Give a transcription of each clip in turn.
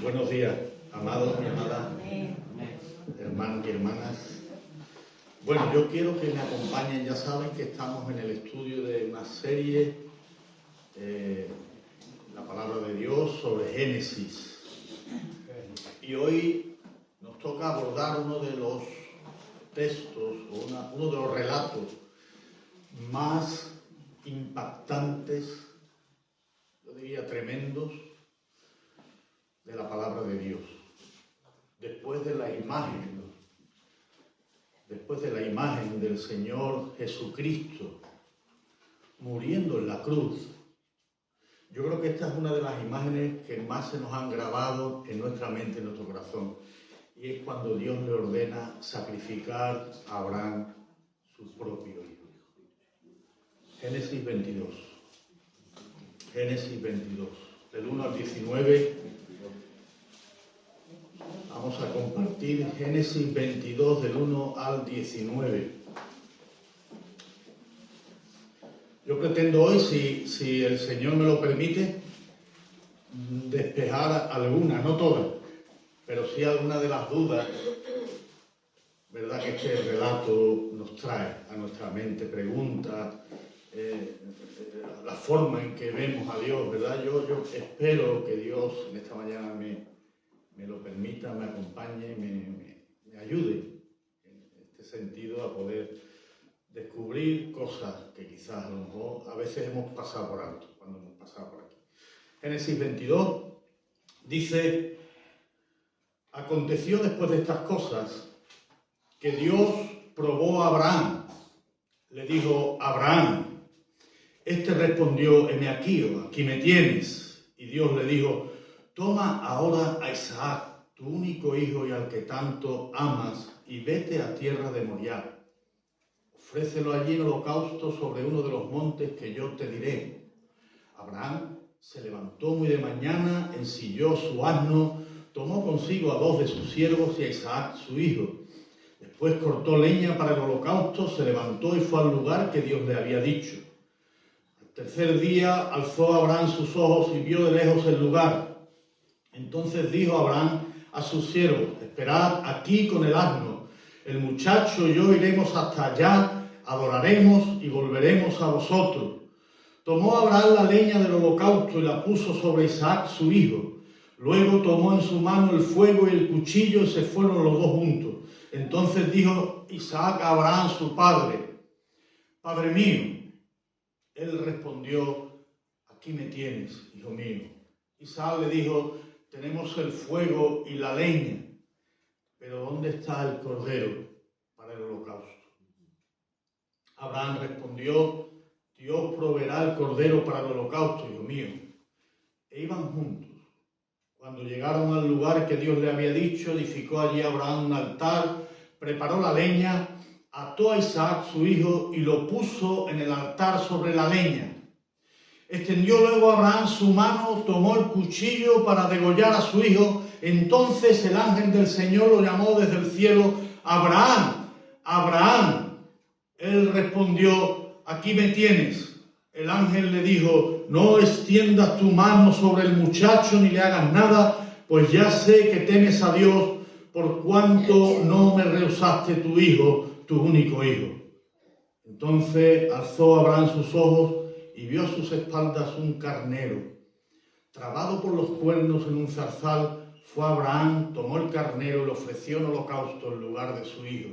Buenos días, amados y amadas, hermanos y hermanas. Bueno, yo quiero que me acompañen. Ya saben que estamos en el estudio de una serie, la palabra de Dios, sobre Génesis. Y hoy nos toca abordar uno de los textos, uno de los relatos más impactantes, yo diría tremendos, de la palabra de Dios. Después de la imagen del Señor Jesucristo muriendo en la cruz, yo creo que esta es una de las imágenes que más se nos han grabado en nuestra mente, en nuestro corazón, y es cuando Dios le ordena sacrificar a Abraham, su propio hijo. Génesis 22. Génesis 22, del 1 al 19. Vamos a compartir Génesis 22, del 1 al 19. Yo pretendo hoy, si el Señor me lo permite, despejar algunas, no todas, pero sí algunas de las dudas, ¿verdad?, que este relato nos trae a nuestra mente, preguntas, la forma en que vemos a Dios, ¿verdad? Yo espero que Dios en esta mañana me lo permita, me acompañe, me ayude en este sentido a poder descubrir cosas que quizás a lo mejor a veces hemos pasado por alto, cuando hemos pasado por aquí. Génesis 22 dice: aconteció después de estas cosas que Dios probó a Abraham. Le dijo: Abraham. Este respondió: heme aquí, o aquí me tienes. Y Dios le dijo: toma ahora a Isaac, tu único hijo y al que tanto amas, y vete a tierra de Moriah. Ofrécelo allí en holocausto sobre uno de los montes que yo te diré. Abraham se levantó muy de mañana, ensilló su asno, tomó consigo a 2 de sus siervos y a Isaac su hijo. Después cortó leña para el holocausto, se levantó y fue al lugar que Dios le había dicho. Al tercer día alzó Abraham sus ojos y vio de lejos el lugar. Entonces dijo Abraham a sus siervos: esperad aquí con el asno. El muchacho y yo iremos hasta allá, adoraremos y volveremos a vosotros. Tomó Abraham la leña del holocausto y la puso sobre Isaac su hijo. Luego tomó en su mano el fuego y el cuchillo y se fueron los dos juntos. Entonces dijo Isaac a Abraham su padre: Padre mío. Él respondió: aquí me tienes, hijo mío. Isaac le dijo: tenemos el fuego y la leña, pero ¿dónde está el cordero para el holocausto? Abraham respondió: Dios proveerá el cordero para el holocausto, hijo mío. E iban juntos. Cuando llegaron al lugar que Dios le había dicho, edificó allí Abraham un altar, preparó la leña, ató a Isaac su hijo y lo puso en el altar sobre la leña. Extendió luego Abraham su mano, tomó el cuchillo para degollar a su hijo. Entonces el ángel del Señor lo llamó desde el cielo: Abraham, Abraham. Él respondió: aquí me tienes. El ángel le dijo: no extiendas tu mano sobre el muchacho ni le hagas nada, pues ya sé que temes a Dios, por cuanto no me rehusaste tu hijo, tu único hijo. Entonces alzó Abraham sus ojos y vio a sus espaldas un carnero, trabado por los cuernos en un zarzal. Fue Abraham, tomó el carnero y lo ofreció en holocausto en lugar de su hijo.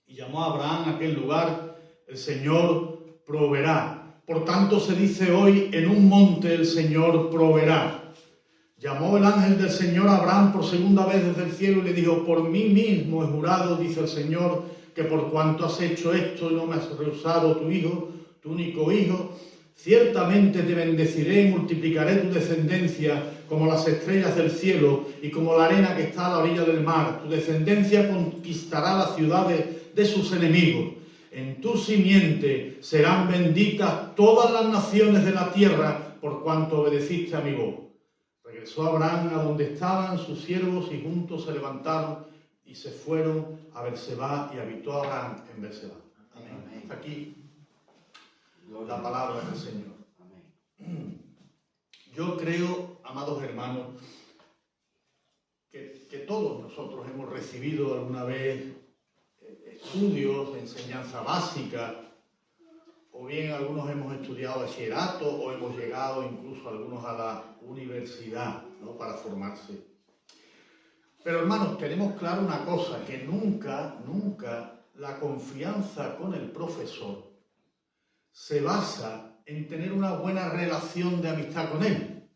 Y llamó a Abraham a aquel lugar: el Señor proveerá. Por tanto se dice hoy: en un monte el Señor proveerá. Llamó el ángel del Señor a Abraham por segunda vez desde el cielo y le dijo: por mí mismo he jurado, dice el Señor, que por cuanto has hecho esto y no me has rehusado tu hijo, tu único hijo, ciertamente te bendeciré y multiplicaré tu descendencia como las estrellas del cielo y como la arena que está a la orilla del mar. Tu descendencia conquistará las ciudades de sus enemigos. En tu simiente serán benditas todas las naciones de la tierra, por cuanto obedeciste a mi voz. Regresó Abraham a donde estaban sus siervos y juntos se levantaron y se fueron a Berseba, y habitó Abraham en Berseba. Amén. Hasta aquí la palabra del Señor. Amén. Yo creo, amados hermanos, que todos nosotros hemos recibido alguna vez estudios de enseñanza básica, o bien algunos hemos estudiado bachillerato, o hemos llegado incluso algunos a la universidad, ¿no?, para formarse. Pero hermanos, tenemos claro una cosa, que nunca la confianza con el profesor se basa en tener una buena relación de amistad con él,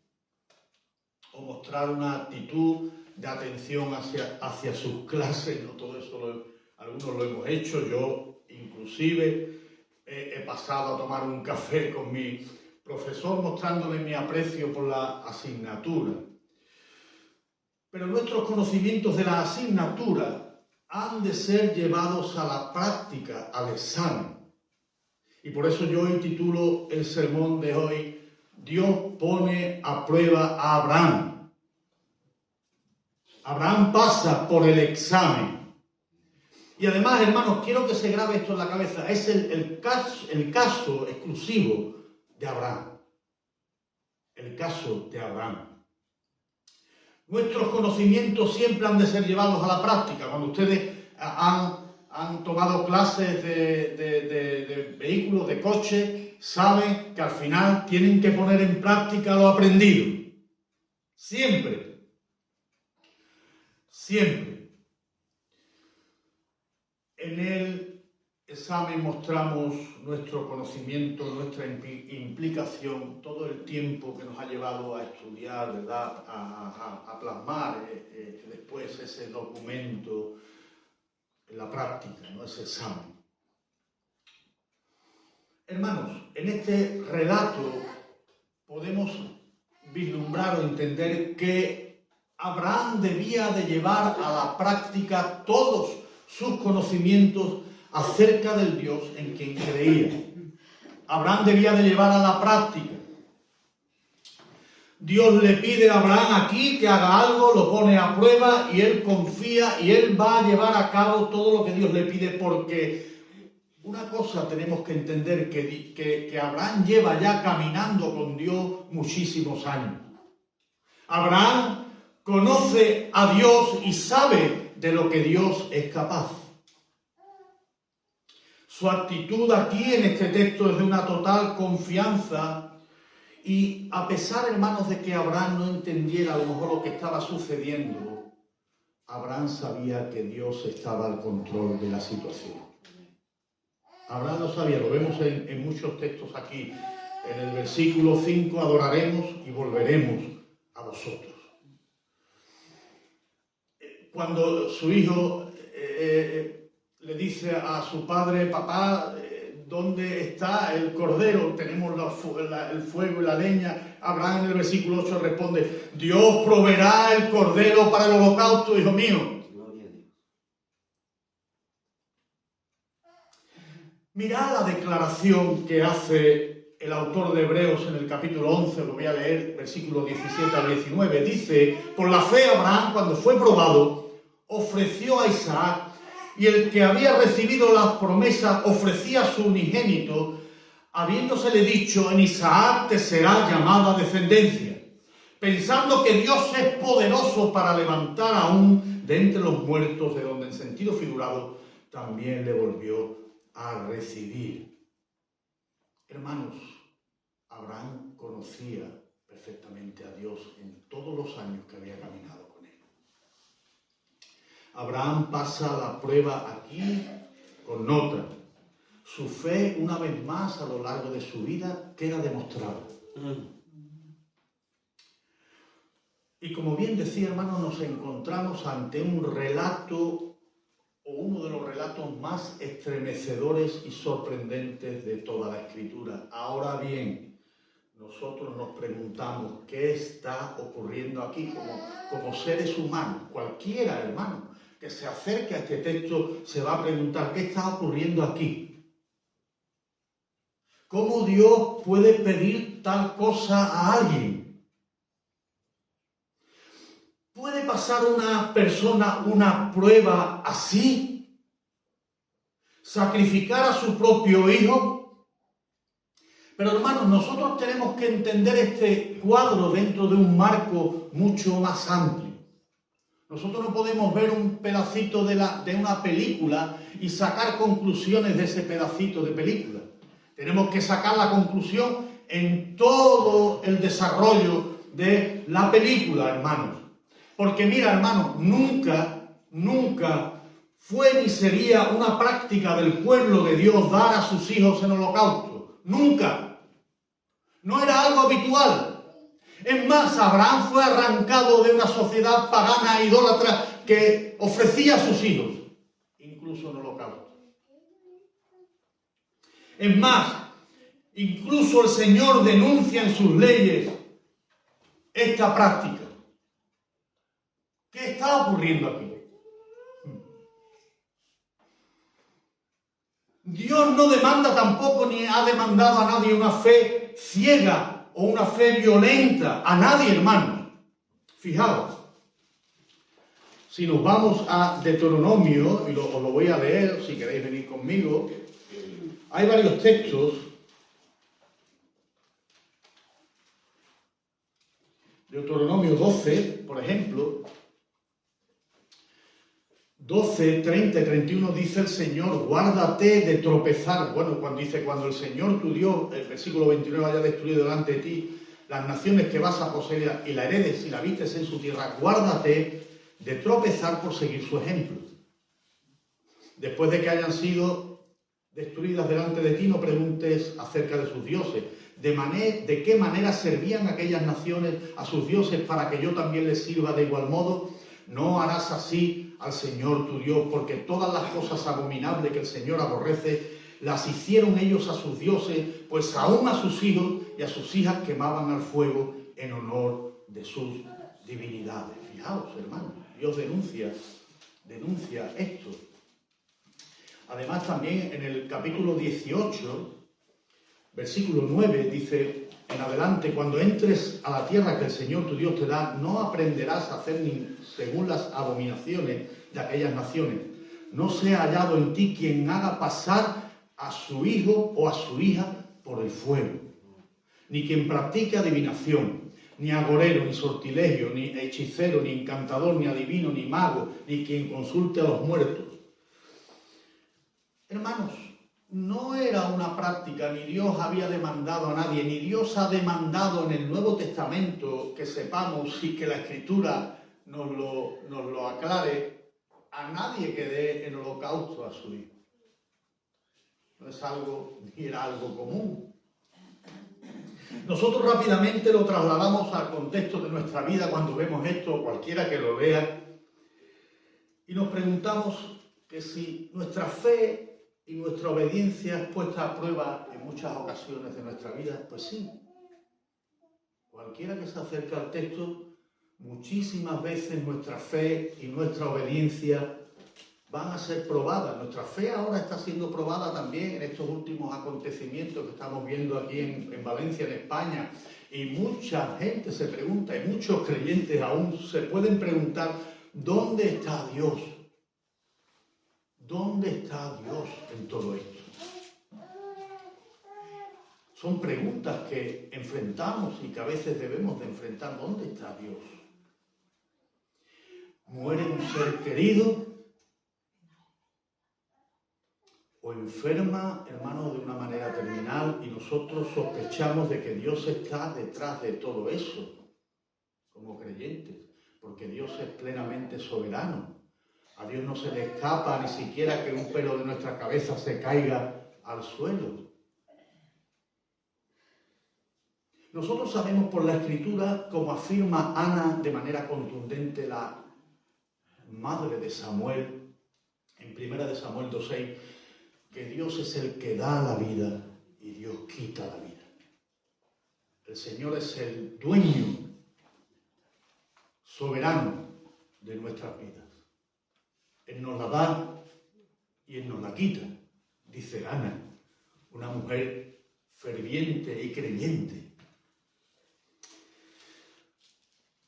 o mostrar una actitud de atención hacia sus clases, ¿no? Todo eso algunos lo hemos hecho, yo inclusive he pasado a tomar un café con mi profesor mostrándole mi aprecio por la asignatura. Pero nuestros conocimientos de la asignatura han de ser llevados a la práctica, al examen. Y por eso yo hoy titulo el sermón de hoy, Dios pone a prueba a Abraham. Abraham pasa por el examen. Y además, hermanos, quiero que se grabe esto en la cabeza, es el caso exclusivo de Abraham. El caso de Abraham. Nuestros conocimientos siempre han de ser llevados a la práctica. Cuando ustedes han tomado clases de vehículos, de coche, saben que al final tienen que poner en práctica lo aprendido. Siempre. Siempre. En el examen mostramos nuestro conocimiento, nuestra implicación, todo el tiempo que nos ha llevado a estudiar, ¿verdad?, a plasmar después ese documento en la práctica, ¿no?, ese examen. Hermanos, en este relato podemos vislumbrar o entender que Abraham debía de llevar a la práctica todos sus conocimientos acerca del Dios en quien creía. Abraham debía de llevar a la práctica. Dios le pide a Abraham aquí que haga algo, lo pone a prueba y él confía y él va a llevar a cabo todo lo que Dios le pide, porque una cosa tenemos que entender, que Abraham lleva ya caminando con Dios muchísimos años. Abraham conoce a Dios y sabe de lo que Dios es capaz. Su actitud aquí en este texto es de una total confianza y a pesar, hermanos, de que Abraham no entendiera a lo mejor lo que estaba sucediendo, Abraham sabía que Dios estaba al control de la situación. Abraham lo sabía, lo vemos en muchos textos aquí. En el versículo 5, adoraremos y volveremos a vosotros. Cuando su hijo le dice a su padre, papá, ¿dónde está el cordero? Tenemos el fuego y la leña. Abraham en el versículo 8 responde, Dios proveerá el cordero para el holocausto, hijo mío. Mirad la declaración que hace el autor de Hebreos en el capítulo 11, lo voy a leer, versículos 17 al 19. Dice, por la fe Abraham, cuando fue probado, ofreció a Isaac, y el que había recibido las promesas ofrecía a su unigénito, habiéndosele dicho, en Isaac te será llamada descendencia, pensando que Dios es poderoso para levantar aún de entre los muertos, de donde en sentido figurado también le volvió a recibir. Hermanos, Abraham conocía perfectamente a Dios en todos los años que había caminado con él. Abraham pasa la prueba aquí con nota. Su fe, una vez más, a lo largo de su vida, queda demostrada. Y como bien decía, hermanos, nos encontramos ante un relato, o uno de los relatos más estremecedores y sorprendentes de toda la Escritura. Ahora bien, nosotros nos preguntamos qué está ocurriendo aquí como seres humanos. Cualquiera, hermano, que se acerque a este texto se va a preguntar qué está ocurriendo aquí. ¿Cómo Dios puede pedir tal cosa a alguien? ¿Puede pasar una persona una prueba así? ¿Sacrificar a su propio hijo? Pero hermanos, nosotros tenemos que entender este cuadro dentro de un marco mucho más amplio. Nosotros no podemos ver un pedacito de una película y sacar conclusiones de ese pedacito de película. Tenemos que sacar la conclusión en todo el desarrollo de la película, hermanos. Porque mira, hermanos, nunca fue ni sería una práctica del pueblo de Dios dar a sus hijos en holocausto. Nunca. No era algo habitual. Es más, Abraham fue arrancado de una sociedad pagana e idólatra que ofrecía a sus hijos, incluso en holocausto. Es más, incluso el Señor denuncia en sus leyes esta práctica. ¿Qué está ocurriendo aquí? Dios no demanda tampoco ni ha demandado a nadie una fe ciega o una fe violenta, a nadie, hermanos. Fijaos, si nos vamos a Deuteronomio, y os lo voy a leer, si queréis venir conmigo, hay varios textos. Deuteronomio 12, por ejemplo, 12, 30 y 31 dice el Señor, guárdate de tropezar. Bueno, cuando el Señor tu Dios, el versículo 29, haya destruido delante de ti las naciones que vas a poseer y la heredes y la habites en su tierra, guárdate de tropezar por seguir su ejemplo. Después de que hayan sido destruidas delante de ti, no preguntes acerca de sus dioses. ¿De qué manera servían aquellas naciones a sus dioses para que yo también les sirva de igual modo? No harás así al Señor tu Dios, porque todas las cosas abominables que el Señor aborrece, las hicieron ellos a sus dioses, pues aún a sus hijos y a sus hijas quemaban al fuego en honor de sus divinidades. Fijaos, hermanos, Dios denuncia esto. Además, también en el capítulo 18, versículo 9, dice en adelante, cuando entres a la tierra que el Señor tu Dios te da, no aprenderás a hacer ni según las abominaciones de aquellas naciones. No sea hallado en ti quien haga pasar a su hijo o a su hija por el fuego, ni quien practique adivinación, ni agorero, ni sortilegio, ni hechicero, ni encantador, ni adivino, ni mago, ni quien consulte a los muertos. Hermanos, no era una práctica, ni Dios había demandado a nadie, ni Dios ha demandado en el Nuevo Testamento que sepamos y que la Escritura nos lo aclare, a nadie que dé en holocausto a su hijo. No es algo, ni era algo común. Nosotros rápidamente lo trasladamos al contexto de nuestra vida cuando vemos esto, cualquiera que lo vea, y nos preguntamos que si nuestra fe y nuestra obediencia es puesta a prueba en muchas ocasiones de nuestra vida, pues sí. Cualquiera que se acerque al texto, muchísimas veces nuestra fe y nuestra obediencia van a ser probadas. Nuestra fe ahora está siendo probada también en estos últimos acontecimientos que estamos viendo aquí en Valencia, en España. Y mucha gente se pregunta, y muchos creyentes aún se pueden preguntar, ¿dónde está Dios? ¿Dónde está Dios en todo esto? Son preguntas que enfrentamos y que a veces debemos de enfrentar. ¿Dónde está Dios? ¿Muere un ser querido? ¿O enferma, hermano, de una manera terminal? Y nosotros sospechamos de que Dios está detrás de todo eso, como creyentes, porque Dios es plenamente soberano. A Dios no se le escapa ni siquiera que un pelo de nuestra cabeza se caiga al suelo. Nosotros sabemos por la Escritura, como afirma Ana de manera contundente, la madre de Samuel, en 1 Samuel 2:6, que Dios es el que da la vida y Dios quita la vida. El Señor es el dueño soberano de nuestras vidas. Él nos la da y Él nos la quita, dice Ana, una mujer ferviente y creyente.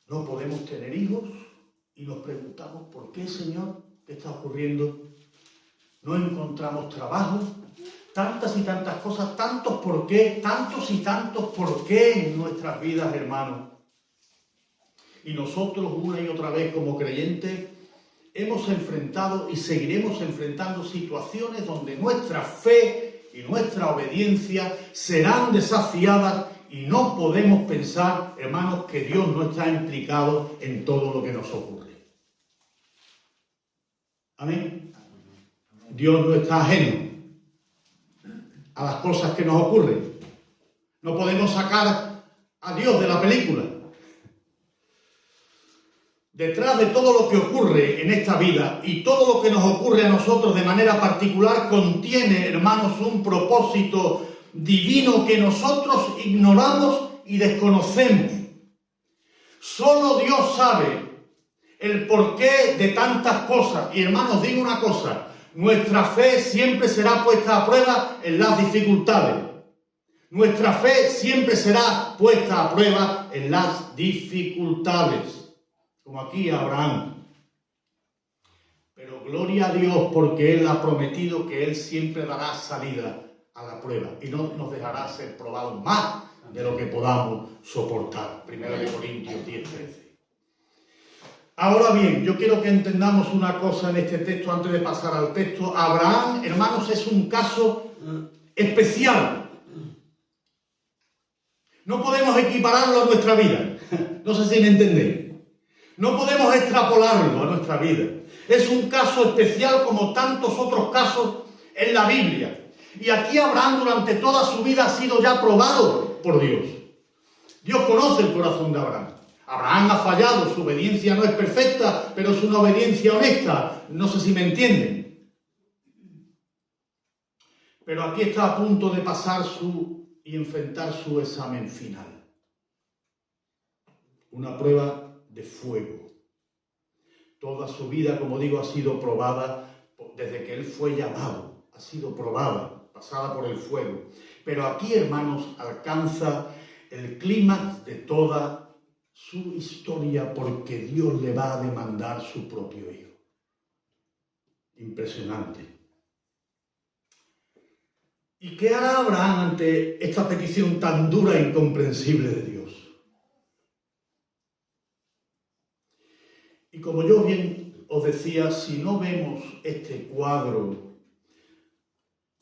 No podemos tener hijos y nos preguntamos, ¿por qué, Señor? ¿Qué está ocurriendo? No encontramos trabajo, tantas y tantas cosas, tantos por qué, tantos y tantos por qué en nuestras vidas, hermanos. Y nosotros una y otra vez como creyentes hemos enfrentado y seguiremos enfrentando situaciones donde nuestra fe y nuestra obediencia serán desafiadas y no podemos pensar, hermanos, que Dios no está implicado en todo lo que nos ocurre. Amén. Dios no está ajeno a las cosas que nos ocurren. No podemos sacar a Dios de la película. Detrás de todo lo que ocurre en esta vida y todo lo que nos ocurre a nosotros de manera particular contiene, hermanos, un propósito divino que nosotros ignoramos y desconocemos. Solo Dios sabe el porqué de tantas cosas. Y hermanos, digo una cosa, nuestra fe siempre será puesta a prueba en las dificultades. Nuestra fe siempre será puesta a prueba en las dificultades. Como aquí Abraham. Pero gloria a Dios porque Él ha prometido que Él siempre dará salida a la prueba y no nos dejará ser probados más de lo que podamos soportar. 1 Corintios 10:13. Ahora bien, yo quiero que entendamos una cosa en este texto antes de pasar al texto. Abraham, hermanos, es un caso especial. No podemos equipararlo a nuestra vida. No sé si me entendéis. No podemos extrapolarlo a nuestra vida. Es un caso especial como tantos otros casos en la Biblia. Y aquí Abraham durante toda su vida ha sido ya probado por Dios. Dios conoce el corazón de Abraham. Abraham ha fallado, su obediencia no es perfecta, pero es una obediencia honesta. No sé si me entienden. Pero aquí está a punto de pasar y enfrentar su examen final. Una prueba de fuego. Toda su vida, como digo, ha sido probada desde que él fue llamado. Ha sido probada, pasada por el fuego. Pero aquí, hermanos, alcanza el clímax de toda su historia porque Dios le va a demandar su propio hijo. Impresionante. ¿Y qué hará Abraham ante esta petición tan dura e incomprensible de Dios? Y como yo bien os decía, si no vemos este cuadro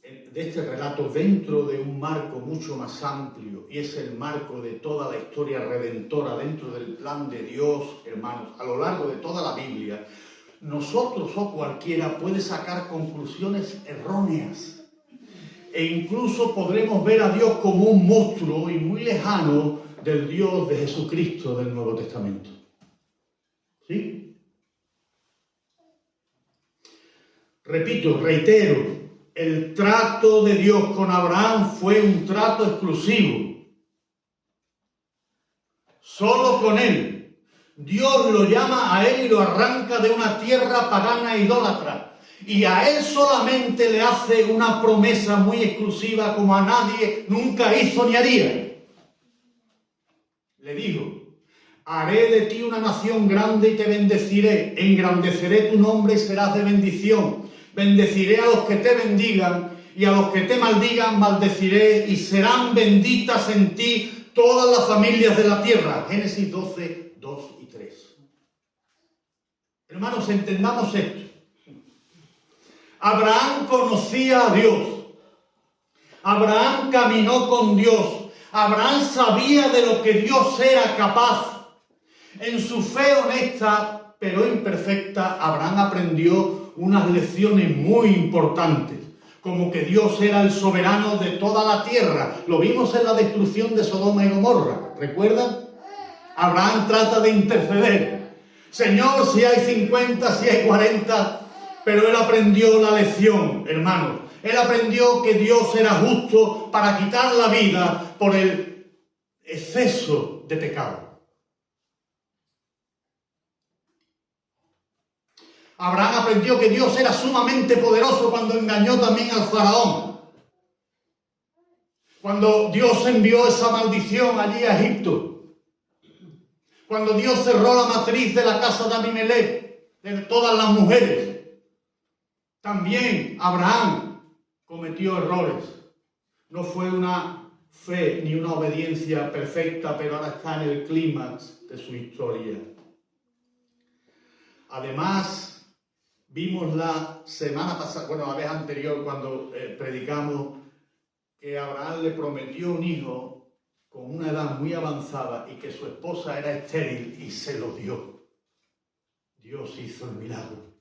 de este relato dentro de un marco mucho más amplio, y es el marco de toda la historia redentora dentro del plan de Dios, hermanos, a lo largo de toda la Biblia, nosotros o cualquiera puede sacar conclusiones erróneas. E incluso podremos ver a Dios como un monstruo y muy lejano del Dios de Jesucristo del Nuevo Testamento. ¿Sí? Repito, reitero, el trato de Dios con Abraham fue un trato exclusivo. Solo con él. Dios lo llama a él y lo arranca de una tierra pagana e idólatra. Y a él solamente le hace una promesa muy exclusiva como a nadie nunca hizo ni haría. Le dijo: haré de ti una nación grande y te bendeciré, engrandeceré tu nombre y serás de bendición. Bendeciré a los que te bendigan y a los que te maldigan maldeciré y serán benditas en ti todas las familias de la tierra. Génesis 12, 2 y 3. Hermanos, entendamos esto. Abraham conocía a Dios. Abraham caminó con Dios. Abraham sabía de lo que Dios era capaz. En su fe honesta, pero imperfecta, Abraham aprendió unas lecciones muy importantes, como que Dios era el soberano de toda la tierra. Lo vimos en la destrucción de Sodoma y Gomorra, ¿recuerdan? Abraham trata de interceder. Señor, si hay 50, si hay 40, pero él aprendió la lección, hermanos. Él aprendió que Dios era justo para quitar la vida por el exceso de pecado. Abraham aprendió que Dios era sumamente poderoso cuando engañó también al faraón. Cuando Dios envió esa maldición allí a Egipto. Cuando Dios cerró la matriz de la casa de Abimelech, de todas las mujeres. También Abraham cometió errores. No fue una fe ni una obediencia perfecta, pero ahora está en el clímax de su historia. Además, vimos la semana pasada, bueno, la vez anterior, cuando predicamos, que Abraham le prometió un hijo con una edad muy avanzada y que su esposa era estéril y se lo dio. Dios hizo el milagro.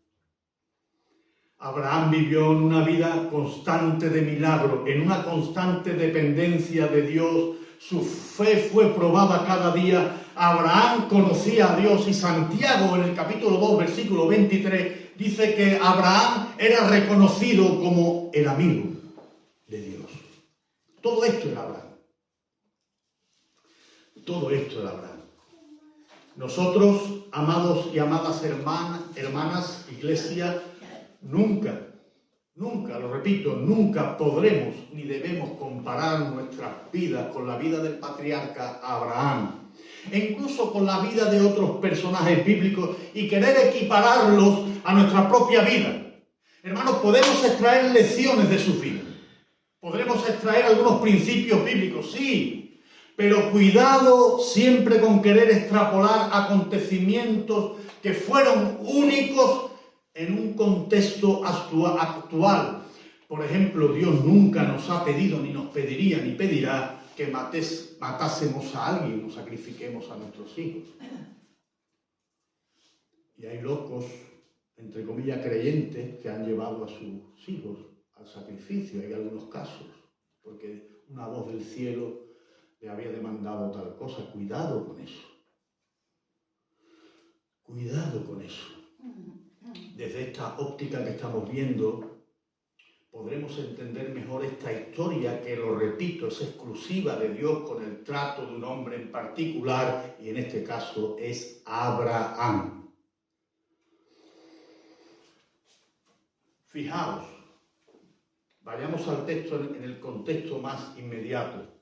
Abraham vivió en una vida constante de milagro, en una constante dependencia de Dios. Su fe fue probada cada día. Abraham conocía a Dios y Santiago en el capítulo 2, versículo 23, dice que Abraham era reconocido como el amigo de Dios. Todo esto era Abraham. Todo esto era Abraham. Nosotros, amados y amadas hermanas, iglesia, nunca, lo repito, nunca podremos ni debemos comparar nuestras vidas con la vida del patriarca Abraham, e incluso con la vida de otros personajes bíblicos, y querer equipararlos a nuestra propia vida. Hermanos, podemos extraer lecciones de su vida, podremos extraer algunos principios bíblicos, sí, pero cuidado siempre con querer extrapolar acontecimientos que fueron únicos en un contexto actual. Por ejemplo, Dios nunca nos ha pedido, ni nos pediría, ni pedirá que matásemos a alguien o sacrifiquemos a nuestros hijos. Y hay locos, entre comillas, creyentes, que han llevado a sus hijos al sacrificio. Hay algunos casos, porque una voz del cielo le había demandado tal cosa. Cuidado con eso. Cuidado con eso. Desde esta óptica que estamos viendo, podremos entender mejor esta historia que, lo repito, es exclusiva de Dios con el trato de un hombre en particular, y en este caso es Abraham. Fijaos, vayamos al texto en el contexto más inmediato.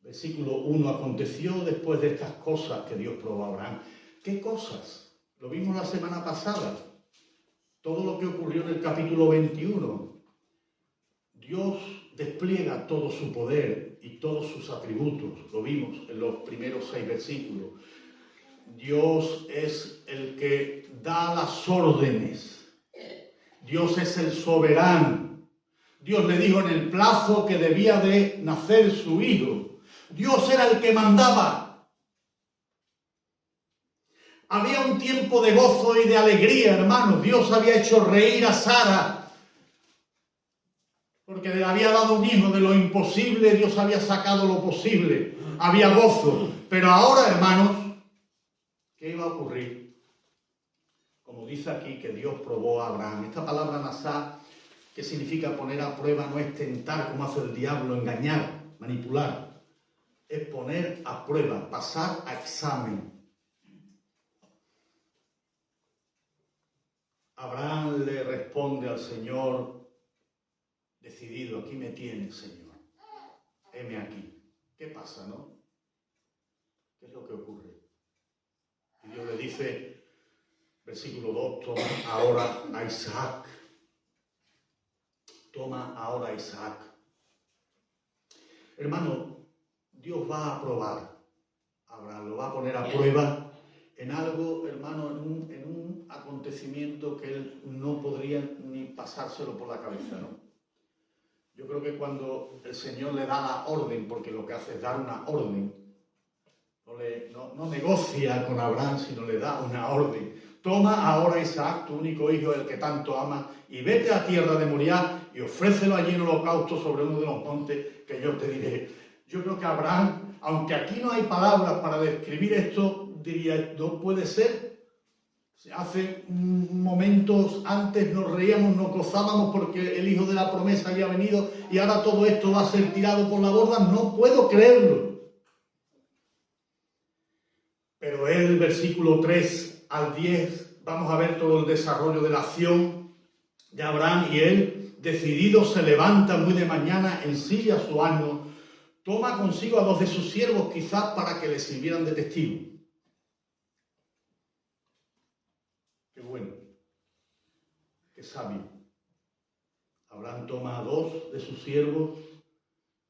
Versículo 1, aconteció después de estas cosas que Dios probó a Abraham. ¿Qué cosas? Lo vimos la semana pasada. Todo lo que ocurrió en el capítulo 21. Dios despliega todo su poder y todos sus atributos. Lo vimos en los primeros 6 versículos. Dios es el que da las órdenes. Dios es el soberano. Dios le dijo en el plazo que debía de nacer su hijo. Dios era el que mandaba. Había un tiempo de gozo y de alegría, hermanos. Dios había hecho reír a Sara, porque le había dado un hijo de lo imposible. Dios había sacado lo posible. Había gozo. Pero ahora, hermanos, ¿qué iba a ocurrir? Como dice aquí, que Dios probó a Abraham. Esta palabra nasá, que significa poner a prueba, no es tentar como hace el diablo, engañar, manipular. Es poner a prueba, pasar a examen. Abraham le responde al Señor, decidido: aquí me tienes, Señor. Heme aquí. ¿Qué pasa, no? ¿Qué es lo que ocurre? Y Dios le dice, versículo 2, toma ahora a Isaac. Toma ahora a Isaac. Hermano, Dios va a probar a Abraham, lo va a poner a prueba en algo, hermano, en un acontecimiento que él no podría ni pasárselo por la cabeza, ¿no? Yo creo que cuando el Señor le da la orden, porque lo que hace es dar una orden, no negocia con Abraham, sino le da una orden. Toma ahora a Isaac, tu único hijo, el que tanto amas, y vete a tierra de Moriah y ofrécelo allí en holocausto sobre uno de los montes que yo te diré. Yo creo que Abraham, aunque aquí no hay palabras para describir esto, diría, no puede ser. Hace momentos antes nos reíamos, nos gozábamos porque el hijo de la promesa había venido y ahora todo esto va a ser tirado por la borda. No puedo creerlo. Pero el versículo 3 al 10, vamos a ver todo el desarrollo de la acción de Abraham, y él, decidido, se levanta muy de mañana, ensilla su asno, toma consigo a 2 de sus siervos, quizás para que le sirvieran de testigo. Qué bueno, qué sabio. Abraham toma a 2 de sus siervos,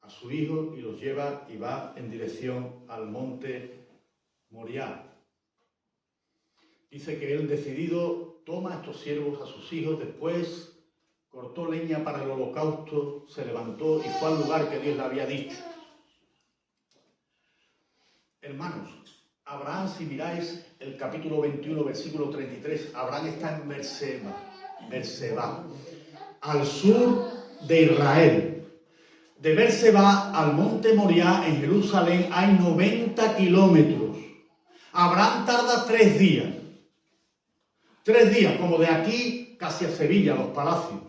a a su hijo y los lleva y va en dirección al monte Moriah. Dice que él decidido toma a estos siervos, a sus hijos, después cortó leña para el holocausto, se levantó y fue al lugar que Dios le había dicho. Hermanos, Abraham, si miráis el capítulo 21, versículo 33, Abraham está en Berseba, al sur de Israel. De Berseba al monte Moriah en Jerusalén hay 90 kilómetros. Abraham tarda 3 días. 3 días, como de aquí casi a Sevilla, los palacios.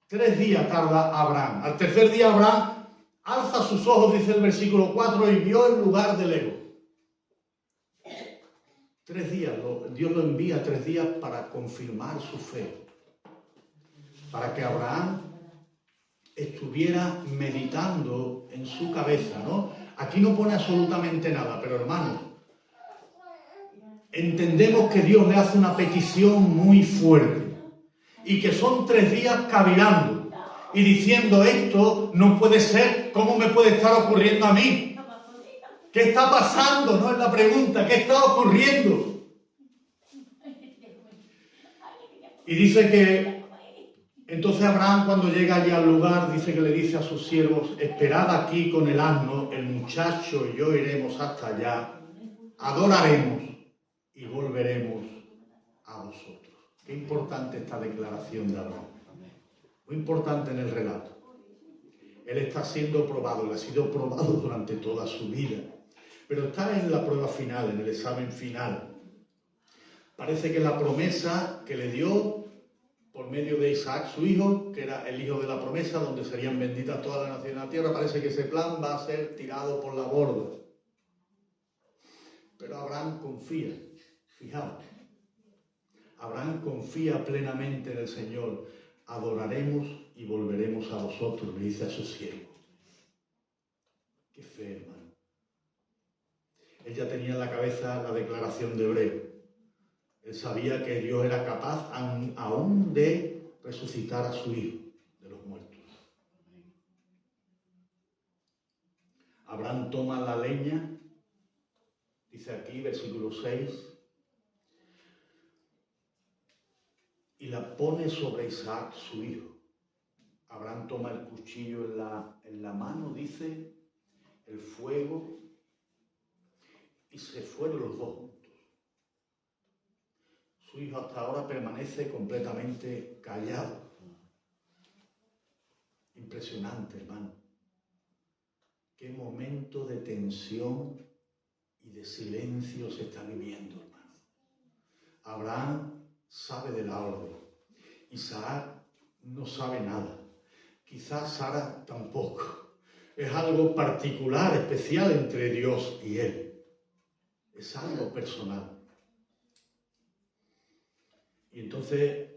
3 días tarda Abraham. Al tercer día Abraham alza sus ojos, dice el versículo 4, y vio el lugar de lejos. 3 días, Dios lo envía 3 días para confirmar su fe. Para que Abraham estuviera meditando en su cabeza, ¿no? Aquí no pone absolutamente nada, pero hermanos, entendemos que Dios le hace una petición muy fuerte y que son 3 días cavilando y diciendo esto no puede ser, ¿cómo me puede estar ocurriendo a mí? ¿Qué está pasando? No es la pregunta, ¿qué está ocurriendo? Y dice que entonces Abraham, cuando llega allí al lugar, dice que le dice a sus siervos, esperad aquí con el asno, el muchacho y yo iremos hasta allá, adoraremos y volveremos a vosotros. Qué importante esta declaración de Abraham. Muy importante en el relato. Él está siendo probado, él ha sido probado durante toda su vida, pero está en la prueba final, en el examen final. Parece que la promesa que le dio por medio de Isaac, su hijo, que era el hijo de la promesa, donde serían benditas todas las naciones de la tierra, parece que ese plan va a ser tirado por la borda. Pero Abraham confía, fijaos, Abraham confía plenamente en el Señor. Adoraremos y volveremos a vosotros, le dice a sus siervos. Qué fe, hermano. Él ya tenía en la cabeza la declaración de Hebreo. Él sabía que Dios era capaz aún de resucitar a su hijo de los muertos. Abraham toma la leña, dice aquí, versículo 6, y la pone sobre Isaac, su hijo. Abraham toma el cuchillo en la mano, dice, el fuego, y se fueron los dos juntos. Su hijo hasta ahora permanece completamente callado. Impresionante, hermano. Qué momento de tensión y de silencio se está viviendo, hermano. Abraham sabe de la orden. Isaac no sabe nada. Quizás Sara tampoco. Es algo particular, especial entre Dios y él. Es algo personal. Y entonces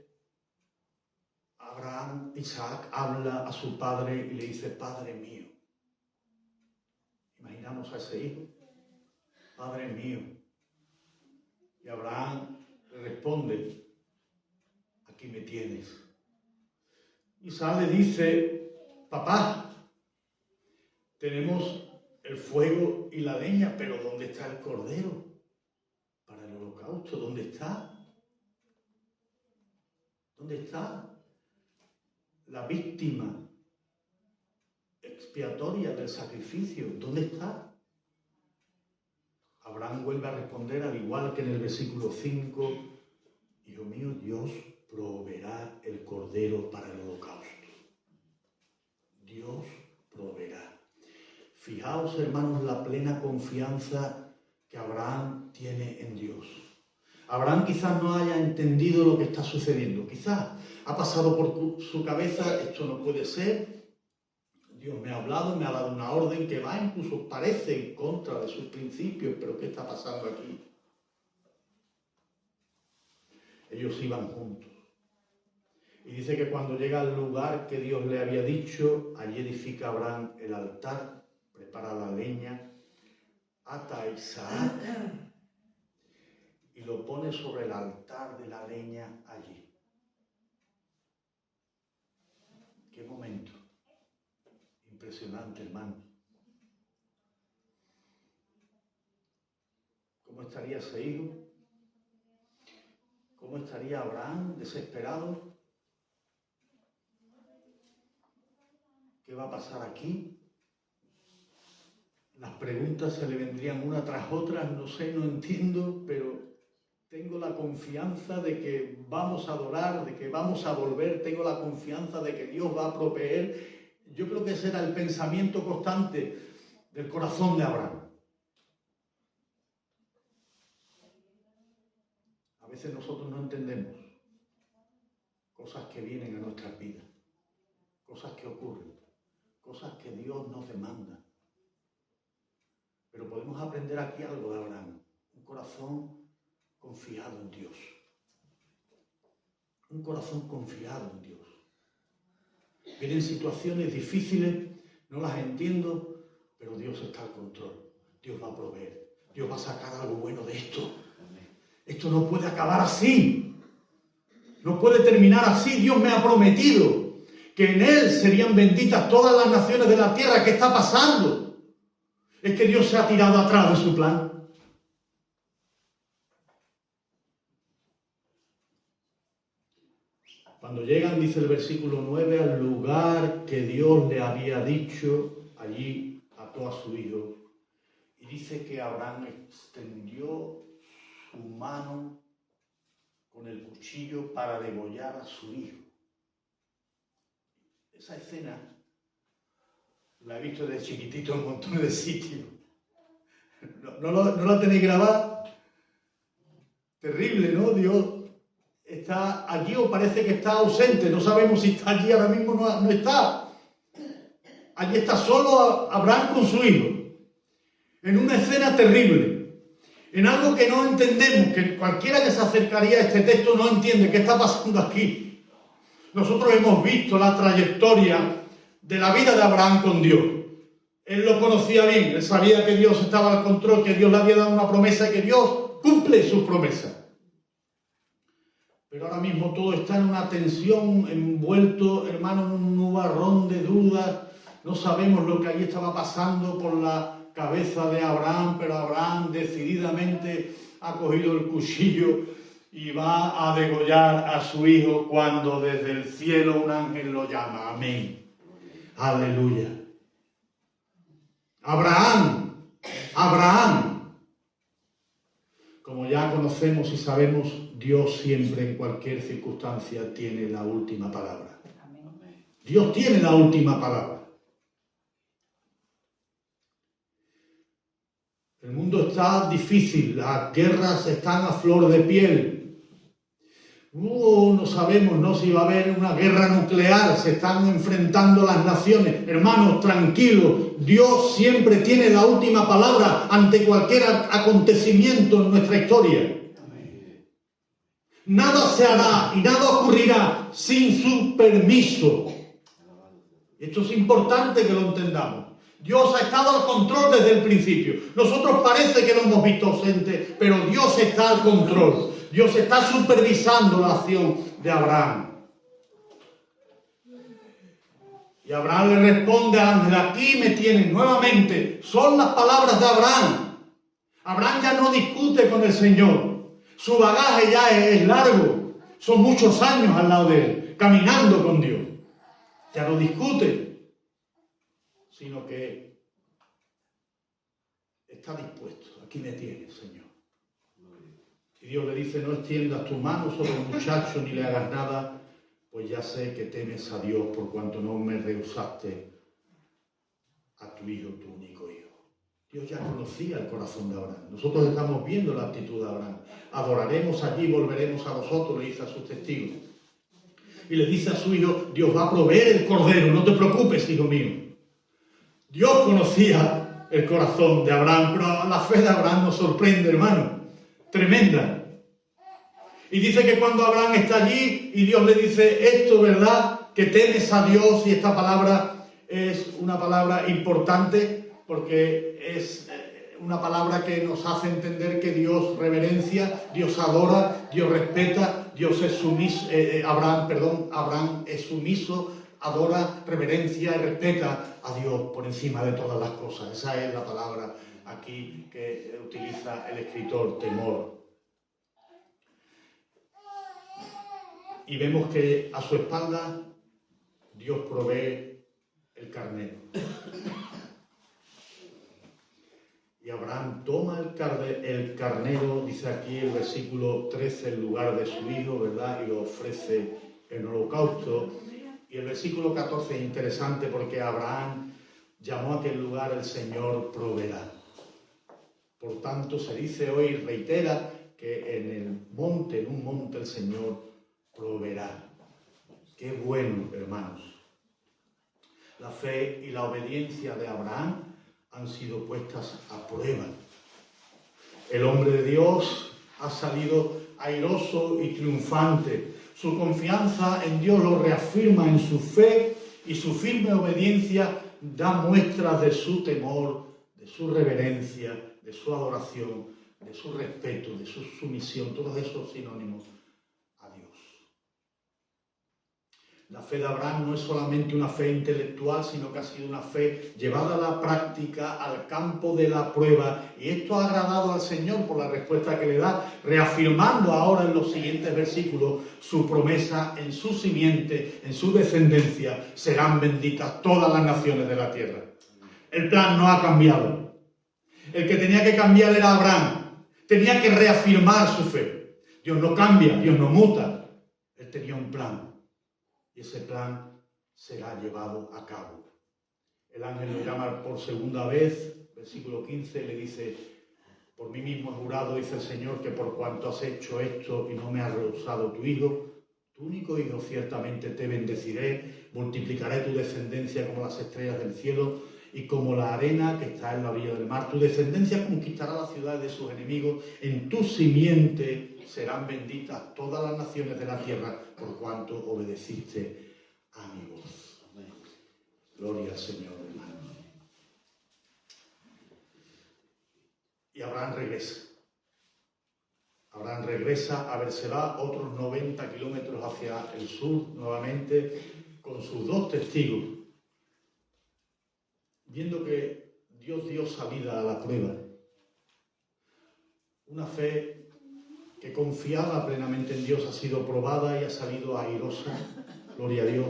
Isaac habla a su padre y le dice, Padre mío. Imaginamos a ese hijo, Padre mío. Y Abraham le responde, aquí me tienes. Isaac le dice, papá, tenemos el fuego y la leña, pero ¿dónde está el cordero para el holocausto? ¿Dónde está? ¿Dónde está la víctima expiatoria del sacrificio? ¿Dónde está? Abraham vuelve a responder, al igual que en el versículo 5, Hijo mío, Dios proveerá el cordero para el holocausto. Dios proveerá. Fijaos, hermanos, la plena confianza que Abraham tiene en Dios. Abraham quizás no haya entendido lo que está sucediendo. Quizás ha pasado por su cabeza, esto no puede ser. Dios me ha hablado, me ha dado una orden que va, incluso parece en contra de sus principios, pero ¿qué está pasando aquí? Ellos iban juntos. Y dice que cuando llega al lugar que Dios le había dicho, allí edifica Abraham el altar, prepara la leña, ata a Isaac y lo pone sobre el altar de la leña allí. ¿Qué momento? Impresionante, hermano. ¿Cómo estaría ese hijo? ¿Cómo estaría Abraham desesperado? ¿Qué va a pasar aquí? Las preguntas se le vendrían una tras otra, no sé, no entiendo, pero tengo la confianza de que vamos a adorar, de que vamos a volver, tengo la confianza de que Dios va a proveer. Yo creo que ese era el pensamiento constante del corazón de Abraham. A veces nosotros no entendemos cosas que vienen a nuestras vidas, cosas que ocurren, cosas que Dios nos demanda. Pero podemos aprender aquí algo de Abraham, un corazón confiado en Dios. Un corazón confiado en Dios. Vienen situaciones difíciles, no las entiendo, pero Dios está al control. Dios va a proveer. Dios va a sacar algo bueno de esto. Esto no puede acabar así. No puede terminar así. Dios me ha prometido que en Él serían benditas todas las naciones de la tierra. ¿Qué está pasando? Es que Dios se ha tirado atrás de su plan. Cuando llegan, dice el versículo 9, al lugar que Dios le había dicho, allí ató a su hijo. Y dice que Abraham extendió su mano con el cuchillo para degollar a su hijo. Esa escena la he visto desde chiquitito en montones de sitios. ¿No la tenéis grabada? Terrible, ¿no? Dios está allí o parece que está ausente. No sabemos si está allí ahora mismo, no está. Allí está solo Abraham con su hijo. En una escena terrible. En algo que no entendemos, que cualquiera que se acercaría a este texto no entiende qué está pasando aquí. Nosotros hemos visto la trayectoria de la vida de Abraham con Dios. Él lo conocía bien, él sabía que Dios estaba al control, que Dios le había dado una promesa y que Dios cumple sus promesas. Pero ahora mismo todo está en una tensión, envuelto, hermano, en un nubarrón de dudas. No sabemos lo que allí estaba pasando por la cabeza de Abraham, pero Abraham decididamente ha cogido el cuchillo y va a degollar a su hijo cuando desde el cielo un ángel lo llama. Amén. Aleluya. Abraham, Abraham. Como ya conocemos y sabemos, Dios siempre en cualquier circunstancia tiene la última palabra. Dios tiene la última palabra. El mundo está difícil, las guerras están a flor de piel. No sabemos, ¿no?, si va a haber una guerra nuclear, se están enfrentando las naciones. Hermanos, tranquilos, Dios siempre tiene la última palabra ante cualquier acontecimiento en nuestra historia. Nada se hará y nada ocurrirá sin su permiso. Esto es importante que lo entendamos. Dios ha estado al control desde el principio. Nosotros parece que lo hemos visto ausente, pero Dios está al control. Dios está supervisando la acción de Abraham. Y Abraham le responde al ángel, aquí me tienen nuevamente. Son las palabras de Abraham. Abraham ya no discute con el Señor. Su bagaje ya es largo. Son muchos años al lado de él, caminando con Dios. Ya no discute, sino que está dispuesto. Aquí me tienes, Señor. Y Dios le dice, no extiendas tu mano sobre el muchacho ni le hagas nada, pues ya sé que temes a Dios por cuanto no me rehusaste a tu hijo, tu único hijo. Dios ya conocía el corazón de Abraham. Nosotros estamos viendo la actitud de Abraham. Adoraremos allí, volveremos a vosotros, le dice a sus testigos. Y le dice a su hijo, Dios va a proveer el cordero, no te preocupes, hijo mío. Dios conocía el corazón de Abraham, pero la fe de Abraham nos sorprende, hermano. Tremenda. Y dice que cuando Abraham está allí y Dios le dice esto, ¿verdad?, que temes a Dios, y esta palabra es una palabra importante porque es una palabra que nos hace entender que Dios reverencia, Dios adora, Dios respeta, Dios es sumiso, Abraham es sumiso adora, reverencia y respeta a Dios por encima de todas las cosas. Esa es la palabra aquí que utiliza el escritor, temor. Y vemos que a su espalda Dios provee el carnero. Y Abraham toma el carnero, dice aquí el versículo 13, en lugar de su hijo, ¿verdad? Y lo ofrece en holocausto. Y el versículo 14 es interesante porque Abraham llamó a aquel lugar el Señor proveerá. Por tanto, se dice hoy, reitera, que en un monte el Señor proveerá. Qué bueno, hermanos. La fe y la obediencia de Abraham han sido puestas a prueba. El hombre de Dios ha salido airoso y triunfante. Su confianza en Dios lo reafirma en su fe y su firme obediencia da muestras de su temor, de su reverencia, de su adoración, de su respeto, de su sumisión, todos esos sinónimos a Dios. La fe de Abraham no es solamente una fe intelectual, sino que ha sido una fe llevada a la práctica, al campo de la prueba. Y esto ha agradado al Señor por la respuesta que le da, reafirmando ahora en los siguientes versículos su promesa: en su simiente, en su descendencia, serán benditas todas las naciones de la tierra. El plan no ha cambiado. El que tenía que cambiar era Abraham. Tenía que reafirmar su fe. Dios no cambia, Dios no muta. Él tenía un plan. Y ese plan será llevado a cabo. El ángel lo llama por segunda vez, versículo 15, le dice: por mí mismo he jurado, dice el Señor, que por cuanto has hecho esto y no me has rehusado tu hijo, tu único hijo, ciertamente te bendeciré, multiplicaré tu descendencia como las estrellas del cielo y como la arena que está en la orilla del mar. Tu descendencia conquistará las ciudades de sus enemigos, en tu simiente serán benditas todas las naciones de la tierra, por cuanto obedeciste a mi voz. Amén. Gloria al Señor, hermanos. Y Abraham regresa. Abraham regresa a Berseba, otros 90 kilómetros hacia el sur, nuevamente, con sus dos testigos, viendo que Dios dio salida a la prueba. Una fe que confiaba plenamente en Dios ha sido probada y ha salido airosa, gloria a Dios.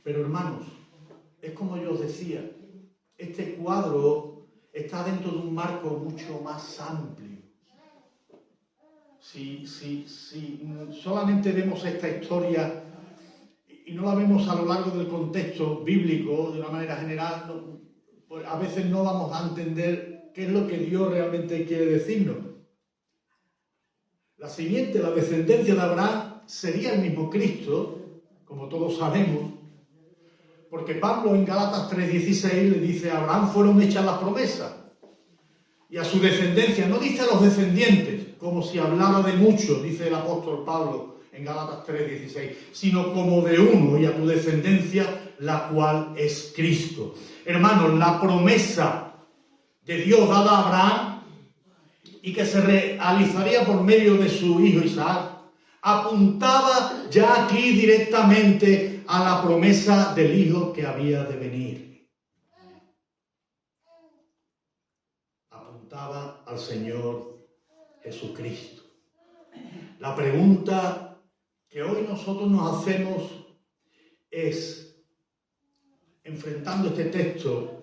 Pero hermanos, es como yo os decía, este cuadro está dentro de un marco mucho más amplio. Si solamente vemos esta historia y no la vemos a lo largo del contexto bíblico de una manera general, pues a veces no vamos a entender qué es lo que Dios realmente quiere decirnos. La simiente, la descendencia de Abraham sería el mismo Cristo, como todos sabemos, porque Pablo en Gálatas 3:16 le dice: a Abraham fueron hechas las promesas y a su descendencia, no dice a los descendientes, como si hablara de muchos, dice el apóstol Pablo en Gálatas 3:16, sino como de uno, y a tu descendencia, la cual es Cristo. Hermanos, la promesa de Dios dada a Abraham y que se realizaría por medio de su hijo Isaac, apuntaba ya aquí directamente a la promesa del hijo que había de venir. Apuntaba al Señor Jesucristo. La pregunta que hoy nosotros nos hacemos es, enfrentando este texto,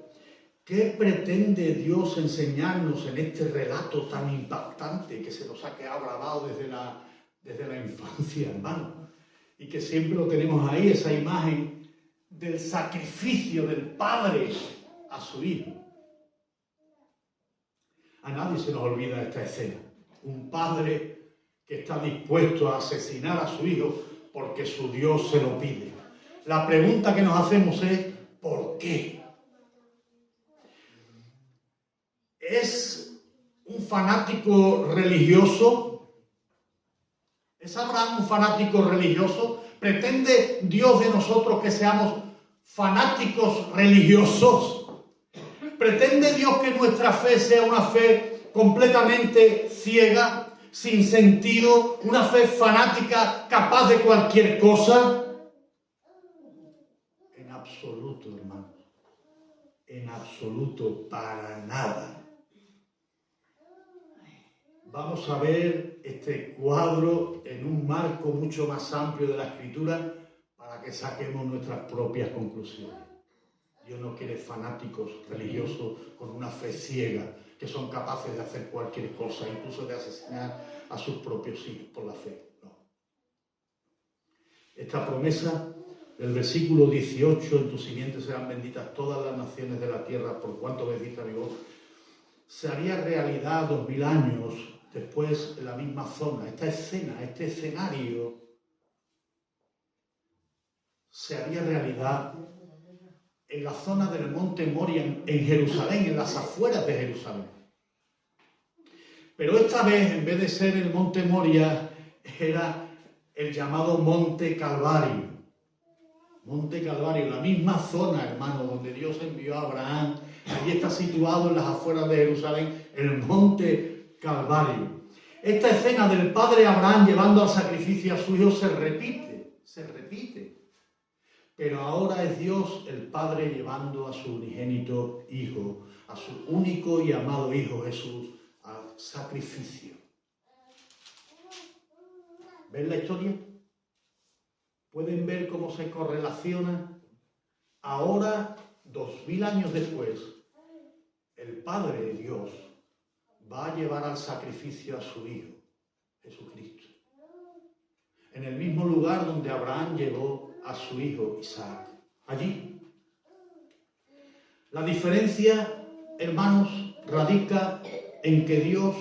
¿qué pretende Dios enseñarnos en este relato tan impactante que se nos ha quedado grabado desde la infancia, hermano? Y que siempre lo tenemos ahí, esa imagen del sacrificio del Padre a su Hijo. A nadie se nos olvida esta escena. Un padre que está dispuesto a asesinar a su hijo porque su Dios se lo pide. La pregunta que nos hacemos es, ¿por qué? ¿Es un fanático religioso? ¿Es Abraham un fanático religioso? ¿Pretende Dios de nosotros que seamos fanáticos religiosos? ¿Pretende Dios que nuestra fe sea una fe completamente ciega, sin sentido, una fe fanática capaz de cualquier cosa? absoluto, hermanos. En absoluto, para nada. Vamos a ver este cuadro en un marco mucho más amplio de la Escritura para que saquemos nuestras propias conclusiones. Dios no quiere fanáticos religiosos con una fe ciega, que son capaces de hacer cualquier cosa, incluso de asesinar a sus propios hijos por la fe. No. Esta promesa del versículo 18, en tu simiente serán benditas todas las naciones de la tierra, por cuanto bendita mi voz, se haría realidad 2000 años después en la misma zona. Esta escena, este escenario, se haría realidad en la zona del monte Moria, en Jerusalén, en las afueras de Jerusalén. Pero esta vez, en vez de ser el monte Moria, era el llamado monte Calvario. Monte Calvario, la misma zona, hermano, donde Dios envió a Abraham. Allí está situado en las afueras de Jerusalén, el monte Calvario. Esta escena del padre Abraham llevando al sacrificio a su hijo se repite. Pero ahora es Dios el Padre llevando a su unigénito Hijo, a su único y amado Hijo Jesús, al sacrificio. ¿Ven la historia? ¿Pueden ver cómo se correlaciona? Ahora, 2000 años después, el Padre de Dios va a llevar al sacrificio a su Hijo, Jesucristo. En el mismo lugar donde Abraham llevó a su hijo Isaac. Allí. La diferencia, hermanos, radica en que Dios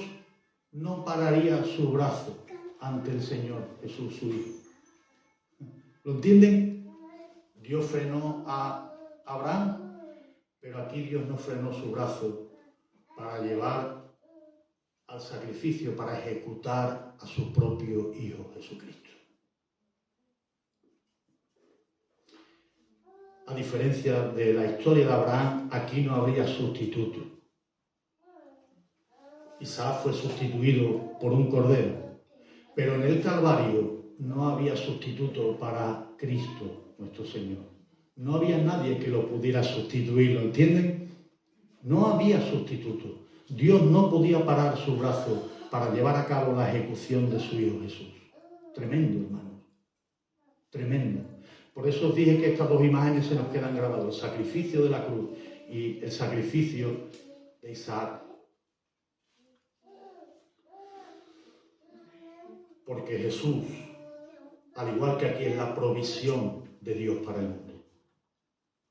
no pararía su brazo ante el Señor Jesús, su Hijo. ¿Lo entienden? Dios frenó a Abraham, pero aquí Dios no frenó su brazo para llevar al sacrificio, para ejecutar a su propio Hijo Jesucristo. A diferencia de la historia de Abraham, aquí no habría sustituto. Isaac fue sustituido por un cordero, pero en el Calvario no había sustituto para Cristo, nuestro Señor. No había nadie que lo pudiera sustituir, ¿lo entienden? No había sustituto. Dios no podía parar su brazo para llevar a cabo la ejecución de su Hijo Jesús. Tremendo, hermanos. Tremendo. Por eso os dije que estas dos imágenes se nos quedan grabadas, el sacrificio de la cruz y el sacrificio de Isaac. Porque Jesús, al igual que aquí, es la provisión de Dios para el mundo.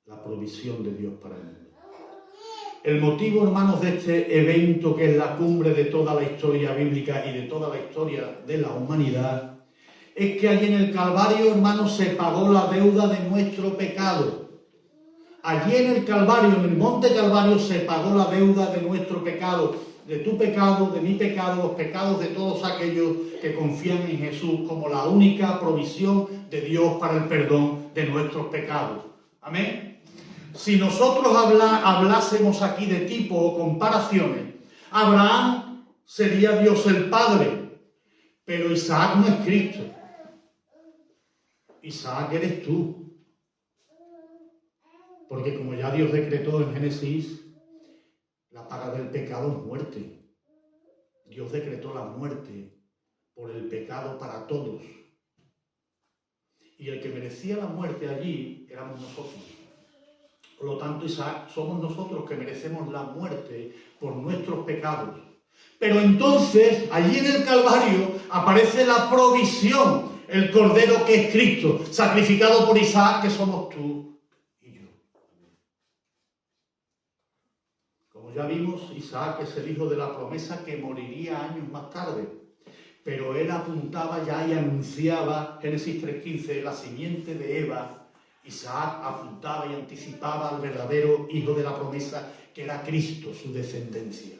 La provisión de Dios para el mundo. El motivo, hermanos, de este evento, que es la cumbre de toda la historia bíblica y de toda la historia de la humanidad, es que allí en el Calvario, hermanos, se pagó la deuda de nuestro pecado. Allí en el Calvario, en el monte Calvario, se pagó la deuda de nuestro pecado, de tu pecado, de mi pecado, los pecados de todos aquellos que confían en Jesús como la única provisión de Dios para el perdón de nuestros pecados. Amén. Si nosotros hablásemos aquí de tipo o comparaciones, Abraham sería Dios el Padre, pero Isaac no es Cristo. Isaac eres tú. Porque como ya Dios decretó en Génesis, la paga del pecado es muerte. Dios decretó la muerte por el pecado para todos. Y el que merecía la muerte allí éramos nosotros. Por lo tanto, Isaac, somos nosotros que merecemos la muerte por nuestros pecados. Pero entonces, allí en el Calvario, aparece la provisión, el Cordero que es Cristo, sacrificado por Isaac, que somos tú y yo. Como ya vimos, Isaac es el hijo de la promesa que moriría años más tarde. Pero él apuntaba ya y anunciaba, Génesis 3:15, la simiente de Eva. Isaac apuntaba y anticipaba al verdadero hijo de la promesa, que era Cristo, su descendencia.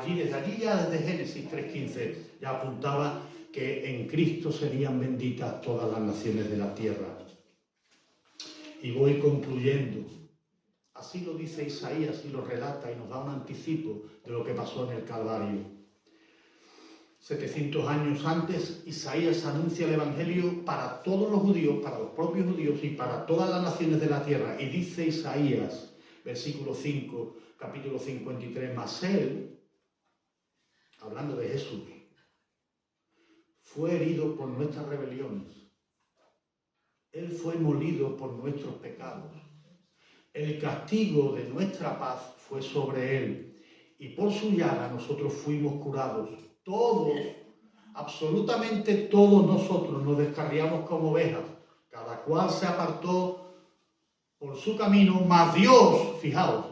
Desde Génesis 3:15, ya apuntaba que en Cristo serían benditas todas las naciones de la tierra. Y voy concluyendo. Así lo dice Isaías y lo relata y nos da un anticipo de lo que pasó en el Calvario. 700 años antes, Isaías anuncia el Evangelio para todos los judíos, para los propios judíos y para todas las naciones de la tierra. Y dice Isaías, versículo 5, capítulo 53, mas él, hablando de Jesús, fue herido por nuestras rebeliones. Él fue molido por nuestros pecados. El castigo de nuestra paz fue sobre él, y por su llaga nosotros fuimos curados. Todos, absolutamente todos nosotros nos descarriamos como ovejas. Cada cual se apartó por su camino, mas Dios, fijaos,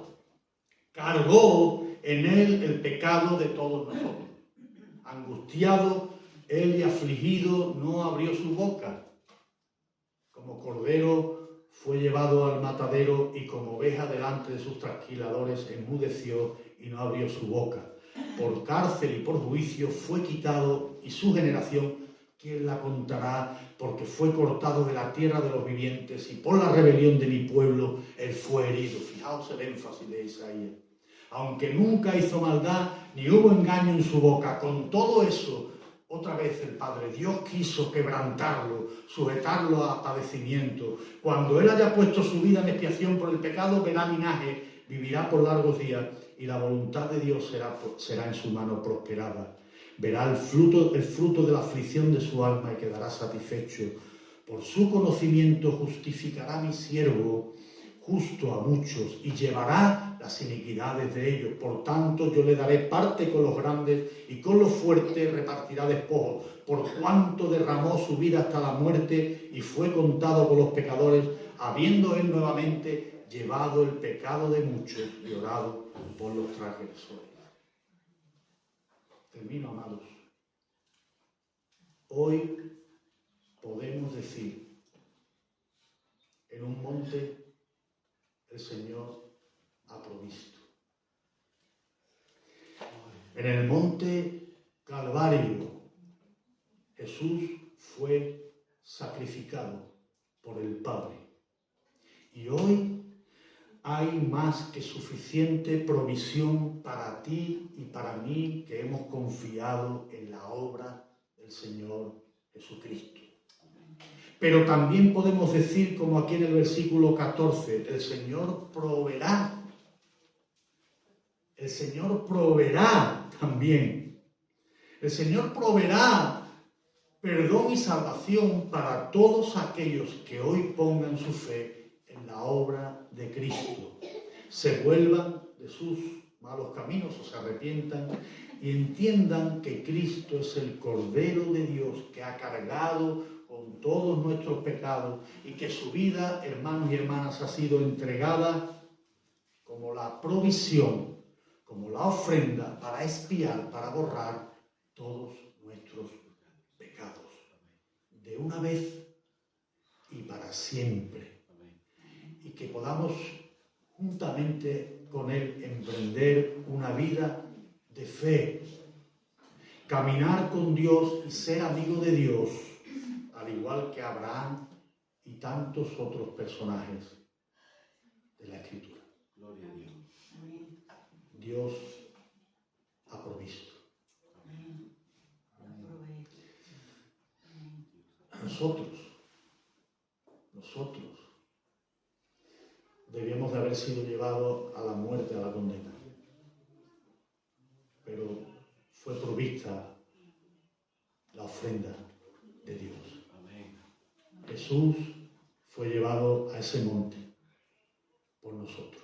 cargó en él el pecado de todos nosotros. Angustiado él y afligido no abrió su boca. Como cordero fue llevado al matadero y como oveja delante de sus trasquiladores enmudeció y no abrió su boca. Por cárcel y por juicio fue quitado, y su generación, ¿quién la contará? Porque fue cortado de la tierra de los vivientes, y por la rebelión de mi pueblo él fue herido. Fijaos el énfasis de Isaías. Aunque nunca hizo maldad, ni hubo engaño en su boca, con todo eso, otra vez el Padre Dios quiso quebrantarlo, sujetarlo a padecimiento. Cuando él haya puesto su vida en expiación por el pecado, verá linaje, vivirá por largos días, y la voluntad de Dios será en su mano prosperada. Verá el fruto de la aflicción de su alma y quedará satisfecho. Por su conocimiento justificará mi siervo, justo a muchos, y llevará las iniquidades de ellos. Por tanto, yo le daré parte con los grandes, y con los fuertes repartirá despojos. Por cuanto derramó su vida hasta la muerte, y fue contado con los pecadores, habiendo él nuevamente llevado el pecado de muchos y orado por los transgresores. Termino, amados. Hoy podemos decir, en un monte el Señor ha provisto. En el monte Calvario Jesús fue sacrificado por el Padre. Y hoy hay más que suficiente provisión para ti y para mí que hemos confiado en la obra del Señor Jesucristo. Pero también podemos decir, como aquí en el versículo 14, el Señor proveerá. El Señor proveerá también. El Señor proveerá perdón y salvación para todos aquellos que hoy pongan su fe en la obra de Cristo, se vuelvan de sus malos caminos o se arrepientan y entiendan que Cristo es el Cordero de Dios que ha cargado con todos nuestros pecados y que su vida, hermanos y hermanas, ha sido entregada como la provisión, como la ofrenda para expiar, para borrar todos nuestros pecados, de una vez y para siempre. Y que podamos juntamente con Él emprender una vida de fe, caminar con Dios y ser amigo de Dios, al igual que Abraham y tantos otros personajes de la Escritura. Gloria a Dios. Dios ha provisto. Nosotros debíamos de haber sido llevados a la muerte, a la condena. Pero fue provista la ofrenda de Dios. Amén. Jesús fue llevado a ese monte por nosotros.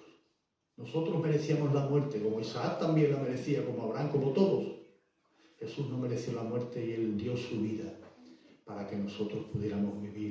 Nosotros merecíamos la muerte, como Isaac también la merecía, como Abraham, como todos. Jesús no mereció la muerte y Él dio su vida para que nosotros pudiéramos vivir